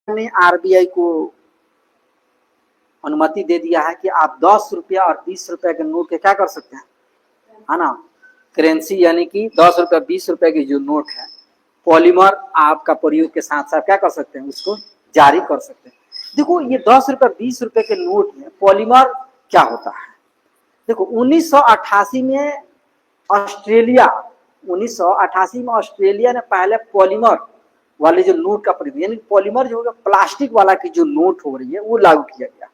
ने आरबीआई को अनुमति दे दिया है कि आप 10 रुपया और 20 रुपया के नोट के क्या कर सकते हैं, है ना, करेंसी यानी कि 10 रुपया 20 रुपया की जो नोट है पॉलीमर आपका प्रयोग के साथ साथ क्या कर सकते हैं, उसको जारी कर सकते हैं। देखो ये 10 रुपया 20 रुपए के नोट में पॉलीमर क्या होता है। देखो 1988 में ऑस्ट्रेलिया 1988 में ऑस्ट्रेलिया ने पहले पॉलीमर वाले जो नोट का प्रयोग यानी पॉलीमर जो होगा प्लास्टिक वाला की जो नोट हो रही है वो लागू किया गया।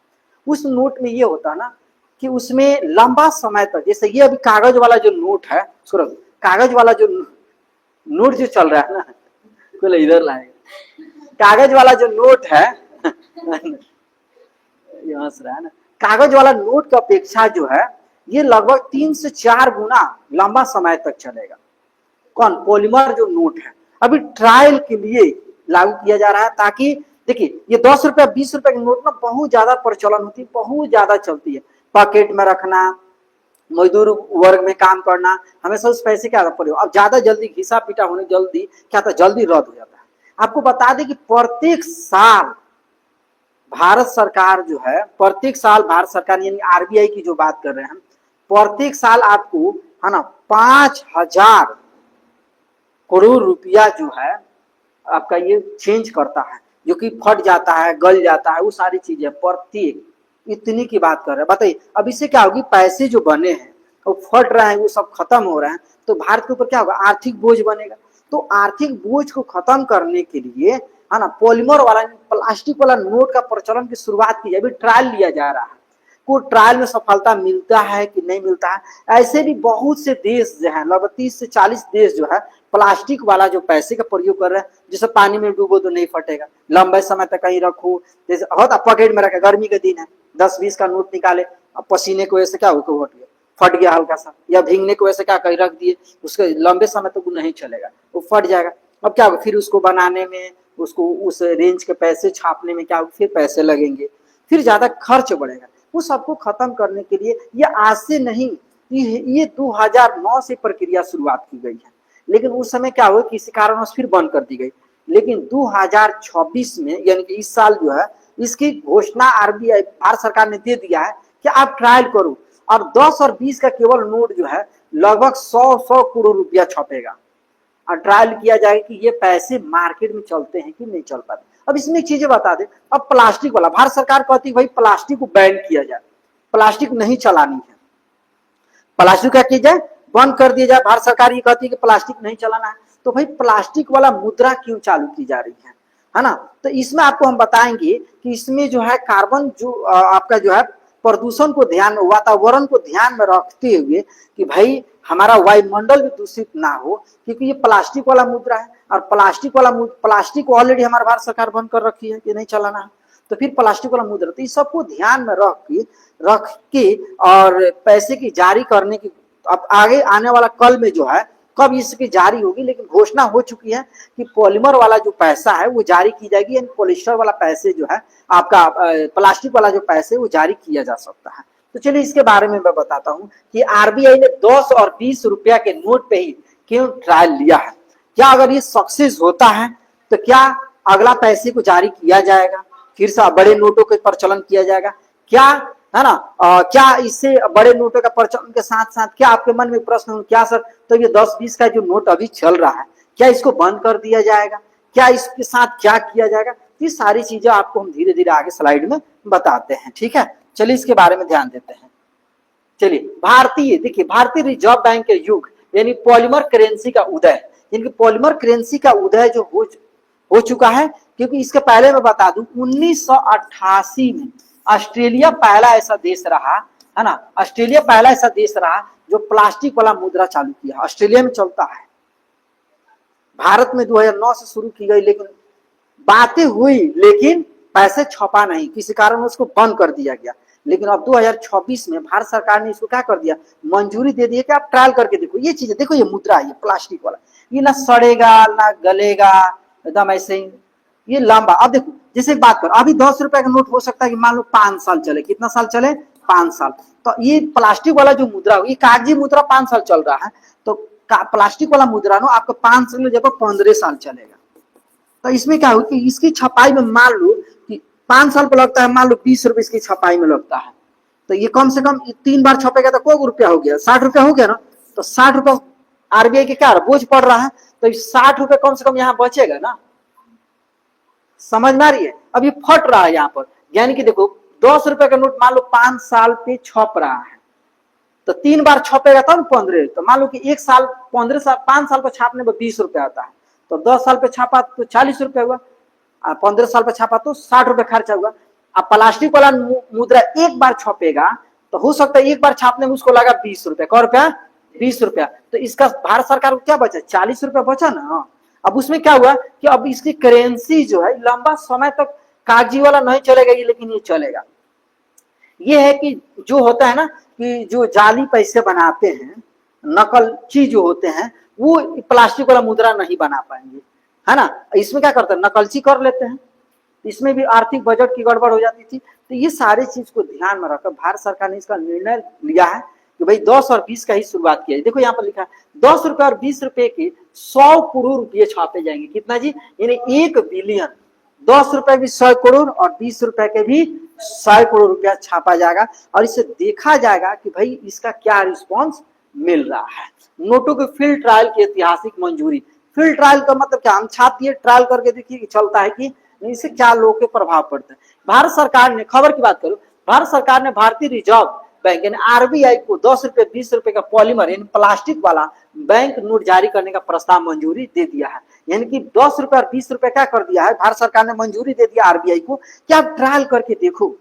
उस नोट में ये होता है ना कि उसमें लंबा समय तक, जैसे ये अभी कागज वाला जो नोट है, सूरज कागज वाला जो नोट जो चल रहा है ना, कोई इधर लाएगा, कागज वाला जो नोट है यहाँ से रहा है ना, कागज वाला नोट की अपेक्षा जो है ये लगभग 3 से 4 गुना लंबा समय तक चलेगा। कौन, पॉलीमर जो नोट है अभी ट्रायल के लिए लागू किया जा रहा है, ताकि देखिए ये 10 रुपया 20 रुपए की नोट ना बहुत ज्यादा प्रचलन होती है, बहुत ज्यादा चलती है, पॉकेट में रखना, मजदूर वर्ग में काम करना, हमेशा उस पैसे का प्रयोग। अब ज्यादा जल्दी घिसा पीटा होने जल्दी क्या था, जल्दी रद्द हो जाता है। आपको बता दें कि प्रत्येक साल भारत सरकार जो है, प्रत्येक साल भारत सरकार यानी आरबीआई की जो बात कर रहे हैं, प्रत्येक साल आपको है ना 5,000 करोड़ रुपया जो है आपका ये चेंज करता है, जो कि फट जाता है, गल जाता है, वो सारी चीजें प्रत्येक इतनी की बात कर रहे हैं। बताइए अब इससे क्या होगी, पैसे जो बने हैं वो फट रहे हैं, वो सब खत्म हो रहे हैं, तो भारत के ऊपर क्या होगा, आर्थिक बोझ बनेगा। तो आर्थिक बोझ को खत्म करने के लिए है ना पॉलीमर वाला प्लास्टिक वाला नोट का प्रचलन की शुरुआत की, अभी ट्रायल लिया जा रहा है। को ट्रायल में सफलता मिलता है कि नहीं मिलता है। ऐसे भी बहुत से देश जो है, लगभग 30 से 40 देश जो है प्लास्टिक वाला जो पैसे का प्रयोग कर रहे हैं, जैसे पानी में डूबो तो नहीं फटेगा, लंबे समय तक कहीं रखो, जैसे होता पॉकेट में रखे, गर्मी के दिन है 10-20 का नोट निकाले, अब पसीने की वजह से क्या हो गया, फट गया हल्का सा, या भीगने की वजह से क्या कहीं रख दिए, उसके लंबे समय तक वो नहीं चलेगा, वो फट जाएगा। अब क्या होगा, फिर उसको बनाने में, उसको उस रेंज के पैसे छापने में क्या होगा, फिर पैसे लगेंगे, फिर ज्यादा खर्च बढ़ेगा। वो सबको खत्म करने के लिए ये आज से नहीं, ये 2009 से प्रक्रिया शुरुआत की गई है, लेकिन उस समय क्या हुआ, किसी कारणवश फिर बंद कर दी गई। लेकिन 2026 में यानी कि इस साल जो है इसकी घोषणा आरबीआई भारत सरकार ने दे दिया है कि आप ट्रायल करो। अब 10 और 20 का केवल नोट जो है लगभग 100 करोड़ रुपया छपेगा और ट्रायल किया जाएगा कि ये पैसे मार्केट में चलते हैं कि नहीं चल पाते। अब इसमें एक चीजें बता दें, अब प्लास्टिक वाला भारत सरकार कहती है भाई प्लास्टिक को बैन किया जाए, प्लास्टिक नहीं चलानी है, प्लास्टिक क्या किया जाए, बंद कर दिया जाए। भारत सरकार ये कहती है कि प्लास्टिक नहीं चलाना है, तो भाई प्लास्टिक वाला मुद्रा क्यों चालू की जा रही है ना। तो इसमें आपको हम बताएंगे कि इसमें जो है कार्बन जो आपका जो है प्रदूषण को ध्यान में, वातावरण को ध्यान में रखते हुए कि भाई हमारा वायुमंडल भी दूषित ना हो, क्योंकि ये प्लास्टिक वाला मुद्रा है और प्लास्टिक को ऑलरेडी हमारा भारत सरकार बंद कर रखी है कि नहीं चलाना है, तो फिर प्लास्टिक वाला मुद्रा, तो इस सबको ध्यान में रख के और पैसे की जारी करने की, अब आगे आने वाला कल में जो है कब इसकी जारी होगी, लेकिन घोषणा हो चुकी है कि पॉलीमर वाला जो पैसा है वो जारी की जाएगी, यानी पॉलिस्टर वाला पैसे जो है आपका प्लास्टिक वाला जो पैसे वो जारी किया जा सकता है। तो चलिए इसके बारे में मैं बताता हूं कि आरबीआई ने 10 और 20 रुपया के नोट पे ही क्यों ट्रायल लिया है। क्या अगर ये सक्सेस होता है तो क्या अगला पैसे को जारी किया जाएगा, फिर से बड़े नोटों के प्रचलन किया जाएगा क्या, है ना। क्या इससे बड़े नोटों का प्रचलन के साथ साथ क्या आपके मन में प्रश्न हो, क्या सर तो ये 10-20 का जो नोट अभी चल रहा है क्या इसको बंद कर दिया जाएगा, क्या इसके साथ क्या किया जाएगा, ये सारी चीजें आपको हम धीरे धीरे आगे स्लाइड में बताते हैं, ठीक है। चलिए इसके बारे में ध्यान देते हैं। चलिए भारतीय रिजर्व बैंक के युग यानी पॉलीमर करेंसी का उदय, यानी पॉलीमर करेंसी का उदय जो हो चुका है, क्योंकि इसके पहले मैं बता दूं 1988 में ऑस्ट्रेलिया पहला ऐसा देश रहा, है ना, ऑस्ट्रेलिया पहला ऐसा देश रहा जो प्लास्टिक वाला मुद्रा चालू किया, ऑस्ट्रेलिया में चलता है। भारत में 2009 से शुरू की गई, लेकिन बातें हुई लेकिन पैसे छपा नहीं, किसी कारण उसको बंद कर दिया गया। लेकिन अब 2026 में भारत सरकार ने इसको क्या कर दिया, मंजूरी दे दी है कि आप ट्रायल करके देखो ये चीजें, देखो ये मुद्रा है, ये प्लास्टिक वाला, ये ना सड़ेगा ना गलेगा, एकदम ऐसे ही ये लंबा। अब देखो जैसे बात करो, अभी 10 रुपए का नोट हो सकता है कि मान लो 5 साल चले, कितना साल चले, 5 साल। तो ये प्लास्टिक वाला जो मुद्रा, ये कागजी मुद्रा 5 साल चल रहा है, तो प्लास्टिक वाला मुद्रा नो आपको 5 साल जब 15 साल चलेगा। तो इसमें क्या हो कि इसकी छपाई में मान लो कि 5 साल पर लगता है, मान लो 20 रुपए इसकी छपाई में लगता है, तो ये कम से कम 3 बार छपेगा तो को रुपया हो गया, 60 रुपया हो गया ना। तो 60 रुपया आरबीआई के क्या बोझ पड़ रहा है, तो 60 रुपये कम से कम यहाँ बचेगा ना। समझ में आ रही है। अब ये फट रहा है यहाँ पर, यानी कि देखो 10 रुपए का नोट मान लो 5 साल पे छप रहा है, तो 3 बार छपेगा तब 15, तो मान लो कि 1 साल 15 साल 5 साल पर छापने पर 20 रुपया आता है, तो 10 साल पे छापा तो 40 रुपया हुआ, 15 साल पर छापा तो 60 रुपया खर्चा हुआ। अब प्लास्टिक वाला मुद्रा एक बार छपेगा तो हो सकता है एक बार छापने में उसको लगा 20 रुपया, कै रुपया 20 रुपया, तो इसका भारत सरकार को क्या बचा, 40 रुपया बचा ना। अब उसमें क्या हुआ कि अब इसकी करेंसी जो है लंबा समय तक कागजी वाला नहीं चलेगा, लेकिन ये चलेगा। ये है कि जो होता है ना कि जो जाली पैसे बनाते हैं, नकलची जो होते हैं, वो प्लास्टिक वाला मुद्रा नहीं बना पाएंगे, है ना। इसमें क्या करते हैं, नकलची कर लेते हैं, इसमें भी आर्थिक बजट की गड़बड़ हो जाती थी। तो ये सारे चीज को ध्यान में रखकर भारत सरकार ने इसका निर्णय लिया है कि भाई 10 और 20 का ही शुरुआत किया है। देखो यहाँ पर लिखा है 10 रुपए और 20 रुपए के 100 करोड़ रुपये छापे जाएंगे। कितना जी, यानी 1 बिलियन। 10 रुपए भी 100 करोड़ और 20 रुपए के भी 100 करोड़ रुपया छापा जाएगा, और इसे देखा जाएगा कि भाई इसका क्या रिस्पॉन्स मिल रहा है। नोटों के फील्ड ट्रायल की ऐतिहासिक मंजूरी। फील्ड ट्रायल का मतलब क्या, हम छाप दिए, ट्रायल करके देखिए कि चलता है कि इससे क्या लोगों के प्रभाव पड़ता है। भारत सरकार ने, खबर की बात करूं, भारत सरकार ने भारतीय रिजर्व बैंक यानी आरबीआई को 10 रुपए 20 रुपए का पॉलीमर यानी प्लास्टिक वाला बैंक नोट जारी करने का प्रस्ताव मंजूरी दे दिया है। यानी कि 10 रुपए और 20 रुपए क्या कर दिया है, भारत सरकार ने मंजूरी दे दिया आरबीआई को कि आप ट्रायल करके देखो।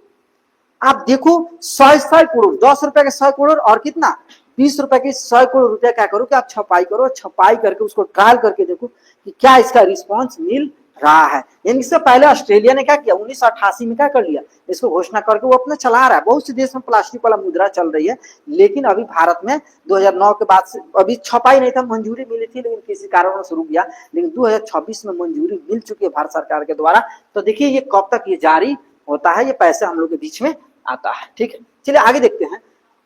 आप देखो 100 करोड़, 10 रुपए के 100 करोड़ और कितना 20 रुपए के 100 करोड़ रुपया क्या करो कि आप छपाई करो, छपाई करके उसको ट्रायल करके देखो कि क्या इसका रिस्पॉन्स मिल रहा है। इससे पहले ऑस्ट्रेलिया ने क्या किया, 1988 में क्या कर लिया, इसको घोषणा करके वो अपना चला रहा है। बहुत से देश में प्लास्टिक वाला मुद्रा चल रही है, लेकिन अभी भारत में 2009 के बाद से अभी छपाई नहीं था, मंजूरी मिली थी लेकिन किसी कारण से रुक गया, लेकिन 2026 में मंजूरी मिल चुकी है भारत सरकार के द्वारा। तो देखिए ये कब तक ये जारी होता है, ये पैसे हम लोग के बीच में आता है। ठीक है, चलिए आगे देखते हैं।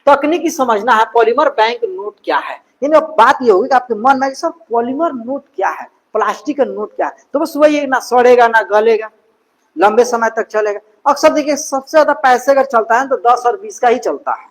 तकनीकी समझना है, पॉलीमर बैंक नोट क्या है। यानी अब बात ये होगी कि आपके मन में सर पॉलीमर नोट क्या है, प्लास्टिक का नोट क्या है, तो बस वही ना सड़ेगा ना गलेगा, लंबे समय तक चलेगा। अक्सर देखिए सबसे ज्यादा पैसे अगर चलता है तो 10 और 20 का ही चलता है,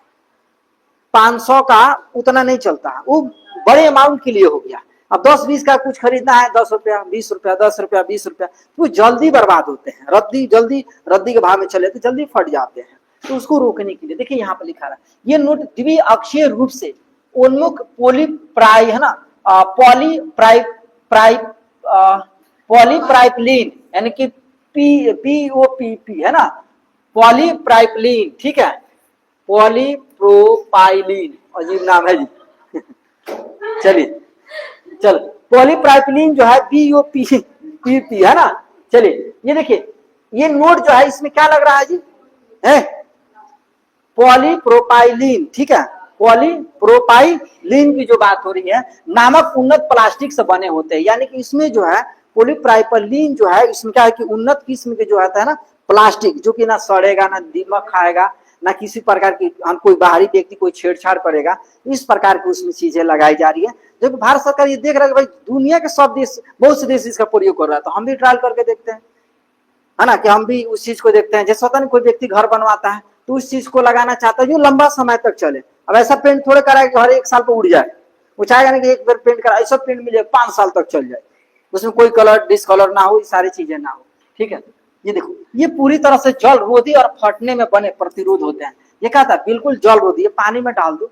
500 का उतना नहीं चलता है, वो बड़े अमाउंट के लिए हो गया। अब 10-20 का कुछ खरीदना है, 10 रुपया 20 रुपया 10 रुपया 20 रुपया, तो जल्दी बर्बाद होते हैं, रद्दी के भाव में चले तो जल्दी फट जाते हैं। तो उसको रोकने के लिए देखिए यहाँ पर लिखा है, ये नोट द्विअक्षीय रूप से उन्मुख पॉलीप्राइ है ना, पॉलीप्राइपलीन यानी कि POPP है ना, पॉलीप्राइपलीन, ठीक है, पॉलीप्रोपाइलीन, अजीब नाम है जी चलिए चलो, पॉलीप्राइपलीन जो है POPP है ना। चलिए ये देखिए ये नोट जो है इसमें क्या लग रहा है जी, है पॉलीप्रोपाइलीन, ठीक है, पॉलीप्रोपाइलीन की जो बात हो रही है, नामक उन्नत प्लास्टिक से बने होते हैं। यानी कि इसमें जो है पॉलीप्राइपलीन जो है, इसमें क्या है कि उन्नत किस्म के जो आता है ना प्लास्टिक, जो कि ना सड़ेगा ना दीमक खाएगा ना किसी प्रकार की कोई बाहरी व्यक्ति कोई छेड़छाड़ करेगा, इस प्रकार की उसमें चीजें लगाई जा रही है। जब भारत सरकार ये देख रहा है कि भाई दुनिया के सब देश, बहुत से देश इसका प्रयोग कर रहा है, तो हम भी ट्रायल करके देखते हैं, है ना, कि हम भी उस चीज को देखते हैं। जैसे होता है कोई व्यक्ति घर बनवाता है तो उस चीज को लगाना चाहता है जो लंबा समय तक चले। अब ऐसा पेंट थोड़े कराए कि हर 1 साल पर उड़ जाए, वो चाहेगा ना कि एक बार पेंट करा, ऐसा पेंट मिले 5 साल तक चल जाए, उसमें कोई कलर डिसकलर ना हो, सारी चीजें ना हो। ठीक है, ये देखो ये पूरी तरह से जल रोधी और फटने में बने प्रतिरोध होते हैं। ये क्या था, बिल्कुल जल रोधी है, पानी में डाल दो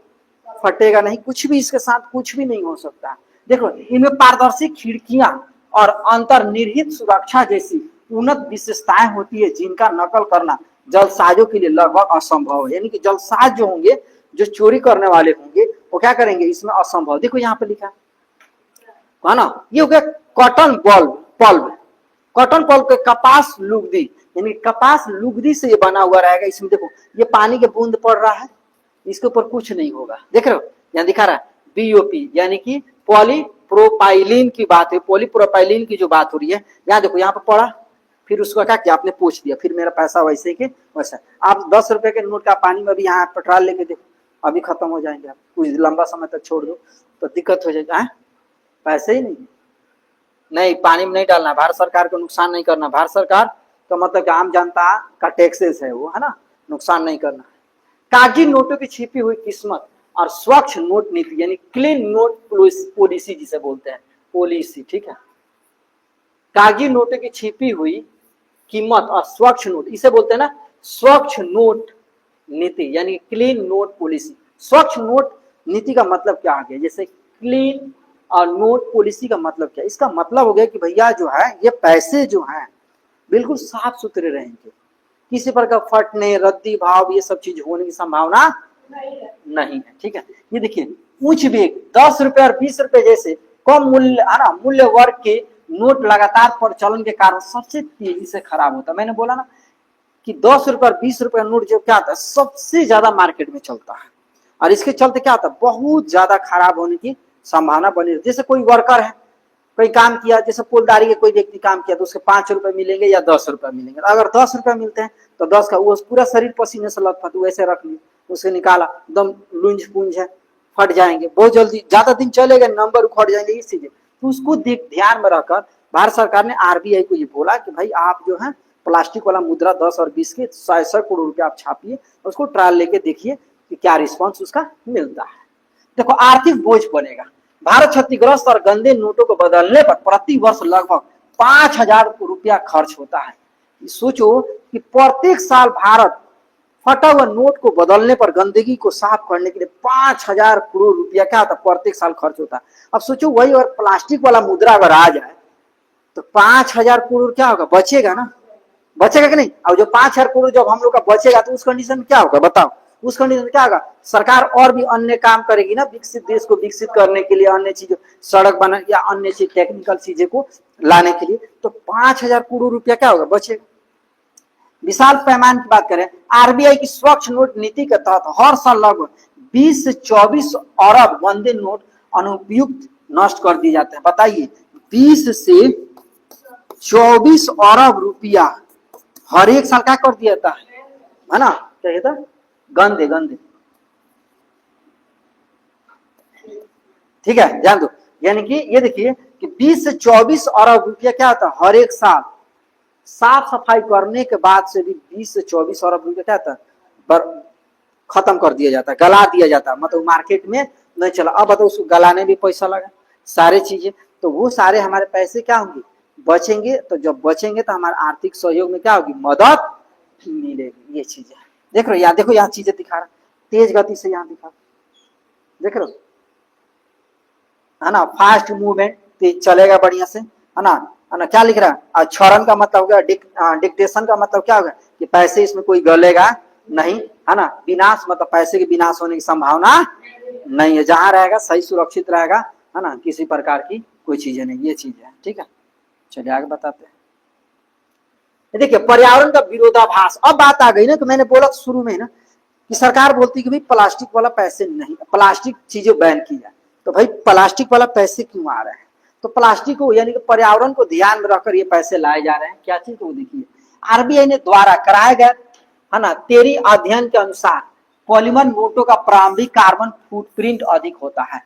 फटेगा नहीं, कुछ भी इसके साथ कुछ भी नहीं हो सकता। देखो इनमें पारदर्शी खिड़कियां और अंतर्निहित सुरक्षा जैसी उन्नत विशेषताएं होती है, जिनका नकल करना जलसाजों के लिए लगभग असंभव है। यानी कि जलसाज जो होंगे, जो चोरी करने वाले होंगे, वो क्या करेंगे, इसमें असंभव। देखो यहाँ पे लिखा है ना, ये हो गया कॉटन पल्प, कॉटन पल्प के कपास लुगदी, यानी कपास लुगदी से ये बना हुआ रहेगा। इसमें देखो ये पानी के बूंद पड़ रहा है, इसके ऊपर कुछ नहीं होगा। देख रहे हो यहाँ दिखा रहा है BOP, यानी कि पॉलीप्रोपाइलीन की बात है, पॉलीप्रोपाइलीन की जो बात हो रही है। यहाँ देखो यहाँ पे पड़ा, फिर उसको क्या किया आपने पूछ दिया, फिर मेरा पैसा वैसे के वैसा। आप 10 रुपए के नोट का पानी में भी यहाँ पेट्रोल लेके देखो, अभी खत्म हो जाएंगे। आप कुछ लंबा समय तक छोड़ दो तो दिक्कत हो जाएगा, पैसे ही नहीं। नहीं, पानी में नहीं डालना, भारत सरकार को नुकसान नहीं करना। भारत सरकार का मतलब कि आम जनता का टैक्सेस है वो, है ना, नुकसान नहीं करना। कागजी नोटों की छिपी हुई किस्मत और स्वच्छ नोट नीति यानी क्लीन नोट पॉलिसी जिसे बोलते हैं, पॉलिसी, ठीक है। कागजी नोटों की छिपी हुई कीमत और स्वच्छ नोट, इसे बोलते हैं ना स्वच्छ नोट नीति यानी क्लीन नोट पॉलिसी। स्वच्छ नोट नीति का मतलब क्या आ गया, जैसे क्लीन और नोट पॉलिसी का मतलब क्या, इसका मतलब हो गया कि भैया जो है ये पैसे जो हैं बिल्कुल साफ सुथरे रहेंगे, किसी प्रकार फटने, रद्दी भाव ये सब चीज होने की संभावना नहीं है, ठीक है। ये देखिए उच्च वेग 10 रुपए और 20 रुपए जैसे कम मूल्य, है ना, मूल्य वर्ग के नोट लगातार प्रचलन के कारण सबसे तेजी से खराब होता है। मैंने बोला ना कि 10 रुपए और 20 रुपए नोट जो क्या होता है सबसे ज्यादा मार्केट में चलता है, और इसके चलते क्या होता है बहुत ज्यादा खराब होने की संभावना बनी रहती है। जैसे कोई वर्कर है, कोई काम किया, जैसे पोलदारी के कोई व्यक्ति काम किया तो उसके 5 रुपए मिलेंगे या 10 रुपए मिलेंगे। अगर 10 रुपए मिलते हैं तो 10 का वो पूरा शरीर पसीने से लथपथ वैसे रख लिया, उसे निकाला, एकदम लुंज पुंज है, फट जाएंगे बहुत जल्दी, ज्यादा दिन चलेगा नंबर उखड़ जाएंगे, इस चीजें। तो उसको ध्यान में रखकर भारत सरकार ने आरबीआई को ये बोला कि भाई आप जो है प्लास्टिक वाला मुद्रा 10 और 20 के 100 करोड़ रुपए आप छापिए, उसको ट्रायल लेके देखिए कि क्या रिस्पॉन्स उसका मिलता है। देखो आर्थिक बोझ बनेगा, भारत क्षतिग्रस्त और गंदे नोटों को बदलने पर प्रति वर्ष लगभग 5,000 रुपया खर्च होता है। सोचो कि प्रत्येक साल भारत फटा हुआ नोट को बदलने पर, गंदगी को साफ करने के लिए 5,000 करोड़ रुपया क्या होता है प्रत्येक साल खर्च होता है। अब सोचो वही और प्लास्टिक वाला मुद्रा अगर आ जाए तो 5,000 करोड़ क्या होगा, बचेगा ना, बचेगा कि नहीं। अब जो 5,000 करोड़ जब हम लोग का बचेगा तो उस कंडीशन में क्या होगा बताओ, उस कंडीशन में क्या होगा, सरकार और भी अन्य काम करेगी ना, विकसित देश को विकसित करने के लिए, अन्य चीजों, सड़क बना या अन्य चीज टेक्निकल चीजें को लाने के लिए, तो 5,000 करोड़ रुपया क्या होगा, बचेगा। विशाल पैमाने की बात करें, आरबीआई की स्वच्छ नोट नीति के तहत हर साल लगभग 20 से 24 अरब गंदे नोट अनुपयुक्त नष्ट कर दिए जाते हैं। बताइए 20 से 24 अरब रुपया हर एक साल क्या कर दिया जाता है ना, क्या कहता है, गंदे गंदे, ठीक है, ध्यान दो। यानी कि ये देखिए कि 20 से 24 अरब रुपया क्या होता है हर एक साल, साफ सफाई करने के बाद से भी 20 से 24 अरब रुपया क्या होता है खत्म कर दिया जाता है, गला दिया जाता है, मतलब मार्केट में नहीं चला। अब बताओ उसको गलाने भी पैसा लगा, सारे चीजें, तो वो सारे हमारे पैसे क्या होंगे, बचेंगे। तो जब बचेंगे तो हमारे आर्थिक सहयोग में क्या होगी, मदद मिलेगी। ये चीजें देख रहे हो, यहाँ देखो, यहाँ चीजें दिखा रहा तेज गति से, यहाँ दिखा, देख रहे हो, है ना, फास्ट मूवमेंट, तेज चलेगा बढ़िया से, है ना, है ना। क्या लिख रहा है, क्षरण का मतलब हो गया, डिक्टेशन का मतलब क्या होगा कि पैसे इसमें कोई गलेगा नहीं, है ना। विनाश मतलब पैसे के विनाश होने की संभावना नहीं है, जहां रहेगा सही सुरक्षित रहेगा, है ना, किसी प्रकार की कोई चीजें नहीं, ये चीज है, ठीक है। चलिए आगे बताते हैं। देखिए पर्यावरण का विरोधाभास, अब बात आ गई ना, तो मैंने बोला शुरू में ना कि सरकार बोलती कि भाई प्लास्टिक वाला पैसे नहीं, प्लास्टिक चीजें बैन की जाए, तो भाई प्लास्टिक वाला पैसे क्यों आ रहे हैं, तो प्लास्टिक को यानी कि पर्यावरण को ध्यान में रखकर ये पैसे लाए जा रहे हैं। क्या चीज, तो देखिए आरबीआई ने द्वारा कराए गए, है ना, तेरी अध्ययन के अनुसार पॉलीमर नोटों का प्रारंभिक कार्बन फुटप्रिंट अधिक होता है।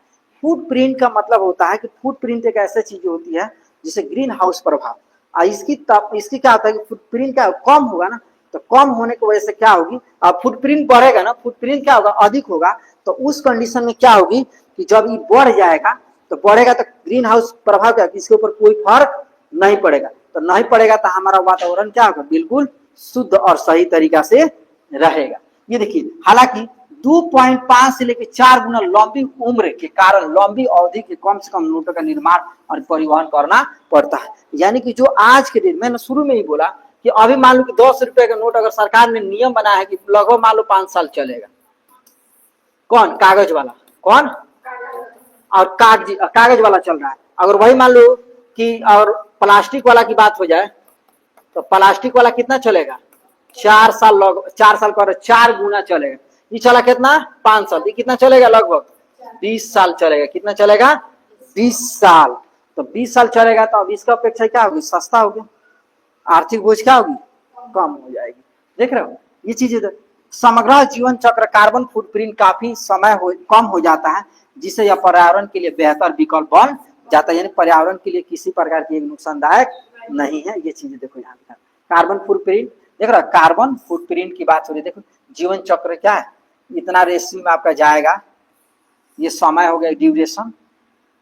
फुटप्रिंट का मतलब होता है कि फुटप्रिंट एक ऐसी चीज होती है जिसे ग्रीन हाउस प्रभाव, इसकी क्या होता है कि फुटप्रिंट क्या कम होगा ना, तो कम होने की वजह से क्या होगी, अब फुटप्रिंट बढ़ेगा ना, फुटप्रिंट क्या होगा, अधिक होगा, तो उस कंडीशन में क्या होगी कि जब ये बढ़ जाएगा तो बढ़ेगा तो ग्रीन हाउस प्रभाव क्या, इसके ऊपर कोई फर्क नहीं पड़ेगा, तो नहीं पड़ेगा तो हमारा वातावरण क्या होगा, बिल्कुल शुद्ध और सही तरीका से रहेगा। ये देखिए हालांकि 2.5 से लेकर 4 गुना लंबी उम्र के कारण लंबी अवधि के कम से कम नोटों का निर्माण और परिवहन करना पड़ता है। यानी कि जो आज के दिन, मैंने शुरू में ही बोला कि अभी मान लो कि 10 रुपए का नोट अगर सरकार ने नियम बनाया है कि लगभग मान लो 5 साल चलेगा, कौन, कागज वाला, कौन, और कागज वाला चल रहा है। अगर वही मान लो कि और प्लास्टिक वाला की बात हो जाए तो प्लास्टिक वाला कितना चलेगा, 4 साल, लगभग 4 साल कर 4 गुना चलेगा। ये चला कितना, 5 साल, ये कितना चलेगा, लगभग 20 साल चलेगा। कितना चलेगा, 20 साल। तो 20 साल चलेगा तो अब इसका अपेक्षा क्या होगी, सस्ता होगी, आर्थिक बोझ क्या होगी, कम हो जाएगी। देख रहे हो ये चीजें, समग्र जीवन चक्र कार्बन फुटप्रिंट काफी समय कम हो जाता है, जिससे यह पर्यावरण के लिए बेहतर विकल्प बन जाता है, यानी पर्यावरण के लिए किसी प्रकार की नुकसानदायक नहीं है। ये चीजें देखो यहाँ पे। कार्बन फुटप्रिंट देख रहा, कार्बन फुटप्रिंट की बात हो रही है। देखो जीवन चक्र क्या है, इतना रेशियो में आपका जाएगा, ये समय हो गया ड्यूरेशन,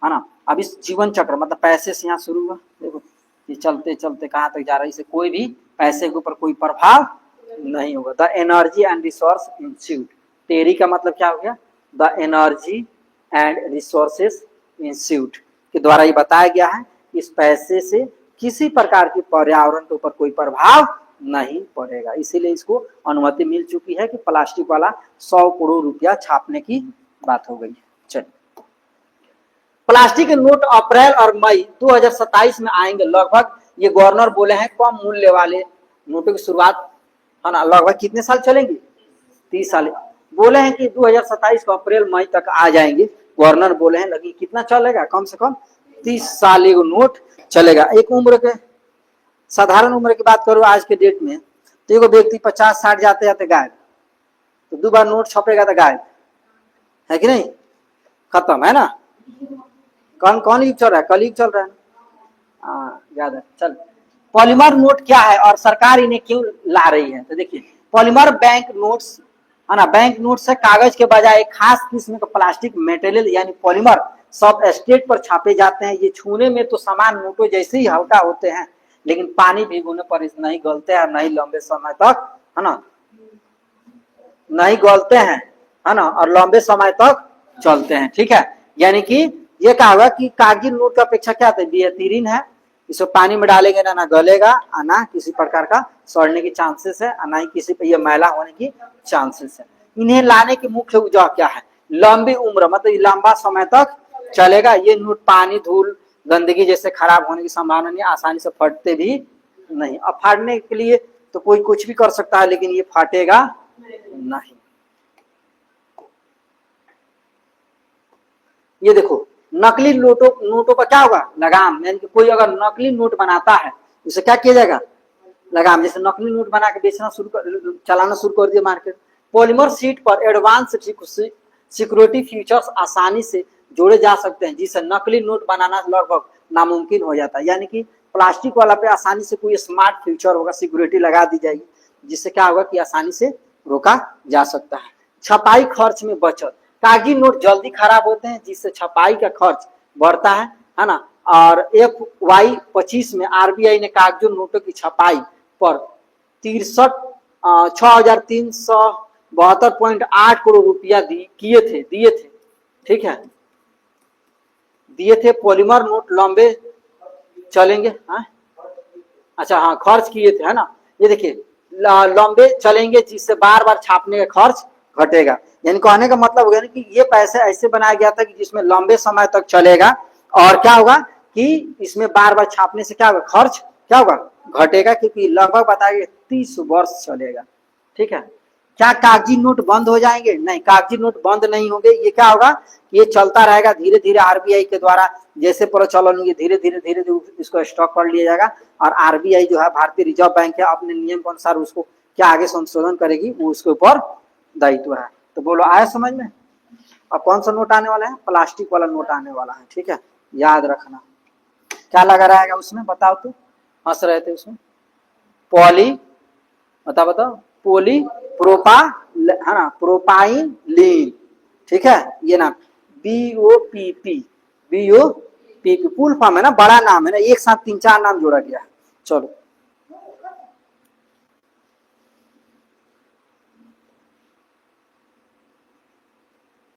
है ना। अब इस जीवन चक्र मतलब पैसे से यहाँ शुरू हुआ, देखो ये चलते चलते कहाँ तक जा रहा है, इसे कोई भी पैसे के ऊपर कोई प्रभाव नहीं होगा। The energy and resource institute, TERI का मतलब क्या हो गया, the energy and resources institute के द्वारा ये बताया गया है, इस पैसे से किसी प्रकार के पर्यावरण के ऊपर कोई प्रभाव नहीं पड़ेगा, इसीलिए इसको अनुमति मिल चुकी है कि प्लास्टिक वाला 100 करोड़ रुपया छापने की बात हो गई है। चलिए, प्लास्टिक के नोट अप्रैल और मई 2027 में आएंगे लगभग, ये गवर्नर बोले हैं कम मूल्य वाले नोटों की शुरुआत, है ना, लगभग कितने साल चलेंगे, 30 साल बोले हैं कि 2027 को अप्रैल मई तक आ जाएंगे, गवर्नर बोले हैं, लेकिन कितना चलेगा, कम से कम 30 साल ये नोट चलेगा। एक उम्र के साधारण उम्र की बात करो आज के डेट में, तो एक व्यक्ति 50-60 जाते जाते गायब, तो 2 बार नोट छपेगा तो गायब है कि नहीं, खत्म है ना। कौन युग चल रहा है, कलयुग चल रहा है। हाँ याद है। चल, पॉलीमर नोट क्या है और सरकार इन्हें क्यों ला रही है, तो देखिए पॉलीमर बैंक नोट्स, है ना, बैंक नोट से कागज के बजाय एक खास किस्म का प्लास्टिक मटेरियल यानी पॉलीमर सब स्टेट पर छापे जाते हैं। ये छूने में तो समान नोटों जैसे ही हल्का होते हैं, लेकिन पानी भिगोने पर इस नहीं गलते हैं, नहीं लंबे समय तक, है ना, नहीं गलते हैं, है ना, और लंबे समय तक चलते हैं। ठीक है, यानी कि ये कहा हुआ कि कागजी नोट की अपेक्षा क्या है, बेहतरीन है, इसको पानी में डालेंगे ना गलेगा, ना किसी प्रकार का सड़ने की चांसेस है, ना ही किसी पे ये मैला होने की चांसेस है। इन्हें लाने की मुख्य वजह क्या है, लंबी उम्र, मतलब लंबा समय तक चलेगा। ये नोट पानी, धूल, गंदगी जैसे खराब होने की संभावना नहीं, आसानी से फटते भी नहीं। अब फाड़ने के लिए तो कोई कुछ भी कर सकता है, लेकिन ये फटेगा नहीं। ये देखो नकली नोटों पर क्या होगा, लगाम, यानी कि कोई अगर नकली नोट बनाता है उसे क्या किया जाएगा, लगाम। जैसे नकली नोट बना के बेचना चलाना शुरू कर दिया मार्केट। पॉलीमर शीट पर एडवांस सिक्योरिटी फीचर्स आसानी से जोड़े जा सकते हैं, जिससे नकली नोट बनाना लगभग नामुमकिन हो जाता है। यानी कि प्लास्टिक वाला पे आसानी से कोई स्मार्ट फीचर होगा, सिक्योरिटी लगा दी जाएगी, जिससे क्या होगा कि आसानी से रोका जा सकता है। छपाई खर्च में बचत, कागजी नोट जल्दी खराब होते हैं, जिससे छपाई का खर्च बढ़ता है ना। और FY25 में RBI ने कागजी नोटों की छपाई पर 6,372.8 करोड़ रुपया दिए थे। ठीक है, दिए थे। पॉलीमर नोट लंबे चलेंगे, हाँ अच्छा, हाँ खर्च किए थे, है ना। ये देखिए लंबे चलेंगे, जिससे बार बार छापने का खर्च घटेगा। यानी कहने का मतलब हो गया ना कि ये पैसे ऐसे बनाया गया था कि जिसमें लंबे समय तक चलेगा, और क्या होगा कि इसमें बार बार छापने से क्या होगा, खर्च क्या होगा, घटेगा, क्योंकि लगभग बताइए 30 वर्ष चलेगा। ठीक है, क्या कागजी नोट बंद हो जाएंगे, नहीं, कागजी नोट बंद नहीं होंगे। ये क्या होगा, ये चलता रहेगा, धीरे धीरे RBI के द्वारा जैसे प्रचलन होंगे, धीरे धीरे इसको स्टॉक कर लिया जाएगा। और RBI जो है, भारतीय रिजर्व बैंक है, अपने नियम के अनुसार उसको क्या आगे संशोधन करेगी, वो उसके ऊपर दायित्व है। तो बोलो आया समझ में। अब कौन सा नोट आने वाला है, प्लास्टिक वाला नोट आने वाला है। ठीक है, याद रखना। क्या लगा रहेगा उसमें, बताओ तो, हंस रहे थे उसमें, बताओ पोली प्रोपा, है ना, प्रोपाइलीन। ठीक है, ये नाम BOPP फुल फॉर्म है ना, बड़ा नाम है ना, एक साथ 3-4 नाम जोड़ा गया है। चलो